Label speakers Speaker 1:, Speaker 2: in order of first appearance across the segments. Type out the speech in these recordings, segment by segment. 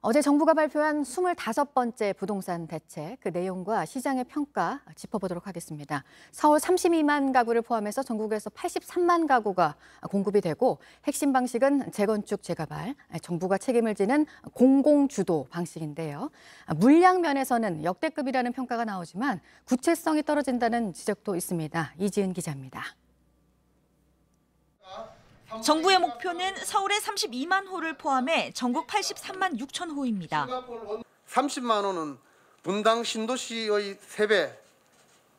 Speaker 1: 어제 정부가 발표한 25번째 부동산 대책, 그 내용과 시장의 평가 짚어보도록 하겠습니다. 서울 32만 가구를 포함해서 전국에서 83만 가구가 공급이 되고 핵심 방식은 재건축, 재개발, 정부가 책임을 지는 공공주도 방식인데요. 물량 면에서는 역대급이라는 평가가 나오지만 구체성이 떨어진다는 지적도 있습니다. 이지은 기자입니다.
Speaker 2: 정부의 목표는 서울의 32만 호를 포함해 전국 83만 6천 호입니다.
Speaker 3: 30만 호는 분당 신도시의 3배,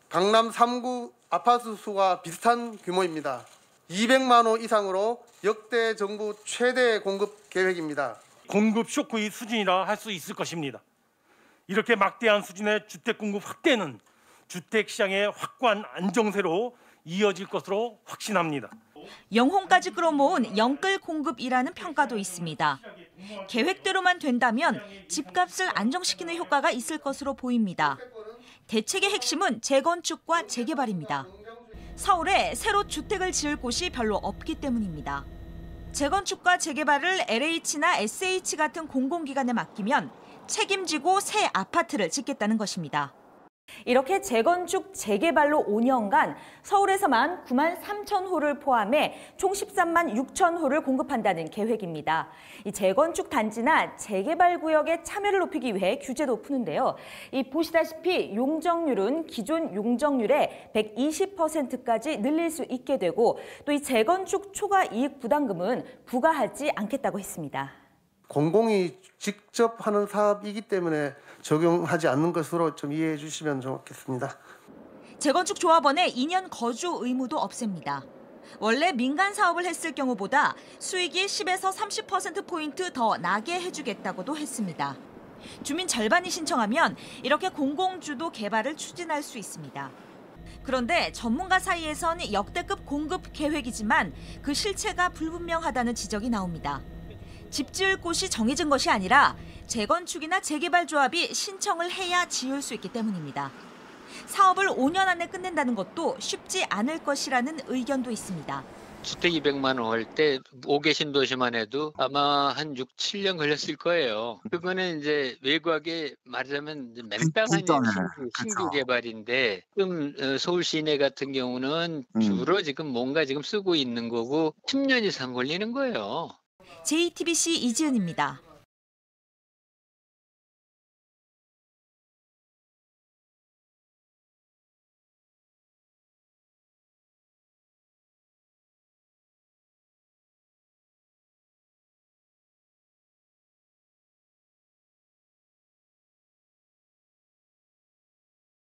Speaker 3: 강남 3구 아파트 수가 비슷한 규모입니다. 200만 호 이상으로 역대 정부 최대 공급 계획입니다.
Speaker 4: 공급 쇼크의 수준이라 할 수 있을 것입니다. 이렇게 막대한 수준의 주택 공급 확대는 주택 시장의 확고한 안정세로 이어질 것으로 확신합니다.
Speaker 2: 영혼까지 끌어모은 영끌 공급이라는 평가도 있습니다. 계획대로만 된다면 집값을 안정시키는 효과가 있을 것으로 보입니다. 대책의 핵심은 재건축과 재개발입니다. 서울에 새로 주택을 지을 곳이 별로 없기 때문입니다. 재건축과 재개발을 LH나 SH 같은 공공기관에 맡기면 책임지고 새 아파트를 짓겠다는 것입니다. 이렇게 재건축, 재개발로 5년간 서울에서만 9만 3천 호를 포함해 총 13만 6천 호를 공급한다는 계획입니다. 이 재건축 단지나 재개발 구역의 참여를 높이기 위해 규제도 푸는데요. 보시다시피 용적률은 기존 용적률의 120%까지 늘릴 수 있게 되고 또 이 재건축 초과 이익 부담금은 부과하지 않겠다고 했습니다.
Speaker 3: 공공이 직접 하는 사업이기 때문에 적용하지 않는 것으로 좀 이해해 주시면 좋겠습니다.
Speaker 2: 재건축 조합원의 2년 거주 의무도 없앱니다. 원래 민간 사업을 했을 경우보다 수익이 10에서 30%포인트 더 나게 해주겠다고도 했습니다. 주민 절반이 신청하면 이렇게 공공주도 개발을 추진할 수 있습니다. 그런데 전문가 사이에선 역대급 공급 계획이지만 그 실체가 불분명하다는 지적이 나옵니다. 집 지을 곳이 정해진 것이 아니라 재건축이나 재개발 조합이 신청을 해야 지을 수 있기 때문입니다. 사업을 5년 안에 끝낸다는 것도 쉽지 않을 것이라는 의견도 있습니다.
Speaker 5: 주택 200만 원 할 때 5개 신도시만 해도 아마 한 6, 7년 걸렸을 거예요. 그거는 이제 외곽에 말하자면 맨땅 아닌 신규 개발인데 지금 서울 시내 같은 경우는 주로 지금 뭔가 지금 쓰고 있는 거고 10년 이상 걸리는 거예요.
Speaker 2: JTBC 이지은입니다.